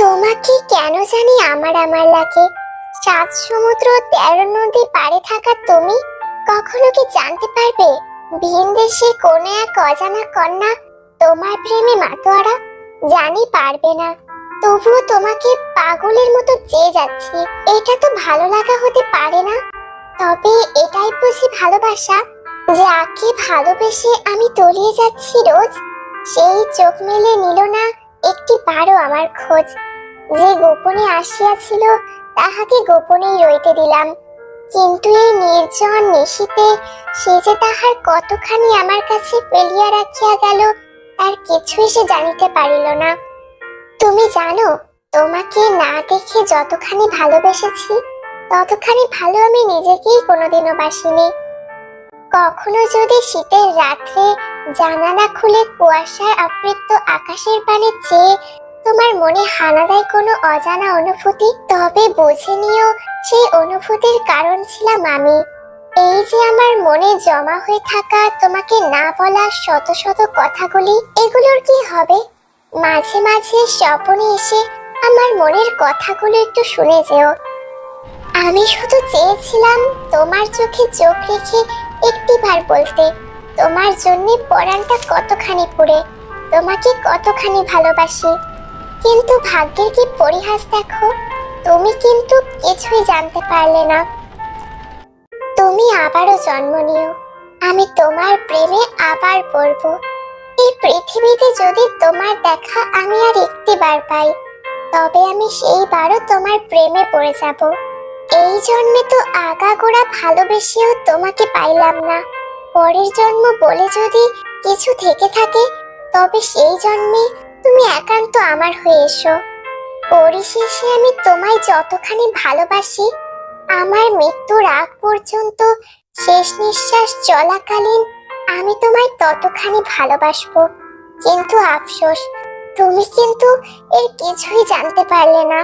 তোমাকে কেন জানি আমার আমার লাগে। 7 সমুদ্র 13 নদী পাড়ে থাকা তুমি কখনো কি জানতে পারবে ভিন দেশে কোন এক অজানা কন্যা তোমার প্রেমে মাতোয়ারা? জানি পারবে না, তবুও তোমাকে পাগলের মতো চেয়ে যাচ্ছি। এটা তো ভালো লাগা হতে পারে না। তবে এটাই বুঝি ভালোবাসা, যাকে ভালোবেসে আমি তলিয়ে যাচ্ছি রোজ, সেই চোখ মেলে নিল না একটি বারও আমার খোঁজ। যে গোপনে আসিয়াছিল তাহাকে গোপনেই রইতে দিলাম, কিন্তু এই নির্জন নিশীতে সে যে তাহার কতখানি আমার কাছে ফেলিয়া রাখিয়া গেল তার কিছুই সে জানিতে পারিল না। তুমি জানো, তোমাকে না দেখে যতখানি ভালোবেসেছি ততখানি ভালো আমি নিজেকেই কোনোদিনও বাসিনি। কখনো যদি শীতের রাত্রে জানালা খুলে কুয়াশার আবৃত আকাশের পানে চেয়ে তোমার মনে হানা দেয় কোনো অজানা অনুভূতি, তবে বুঝে নিও সেই অনুভূতির কারণ ছিলাম আমি। এই যে আমার মনে জমা হয়ে থাকা তোমাকে না বলা শত শত কথাগুলি, এগুলোর কি হবে? মাঝে মাঝে স্বপ্নে এসে আমার মনের কথাগুলো একটু শুনে যেও। আমি শুধু চেয়েছিলাম তোমার চোখে চোখ রেখে একটিবার বলতে, তোমার জন্য পরাণটা কতখানি পুড়ে, তোমাকে কতখানি ভালোবাসি। কিন্তু ভাগ্যের কি পরিহাস দেখো, তুমি কিন্তু কিছুই জানতে পারলে না। তুমি আবারও জন্ম নিও, আমি তোমার প্রেমে আবার পড়ব। এই পৃথিবীতে যদি তোমার দেখা আমি আর একটিবার পাই, তবে আমি সেইবারও তোমার প্রেমে পড়ে যাব। এই জন্মে তো আগাগোড়া ভালোবেসেও তোমাকে পাইলাম না। পরের জন্ম বলে যদি কিছু থেকে থাকে, তবে সেই জন্মে তুমি একান্ত আমার হয়ে এসো। পরিশেষে আমি তোমায় যতখানি ভালোবাসি, আমার মৃত্যুর আগ পর্যন্ত শেষ নিঃশ্বাস চলাকালীন আমি তোমায় ততখানি ভালোবাসবো। কিন্তু আফসোস, তুমি কিন্তু এর কিছুই জানতে পারলে না।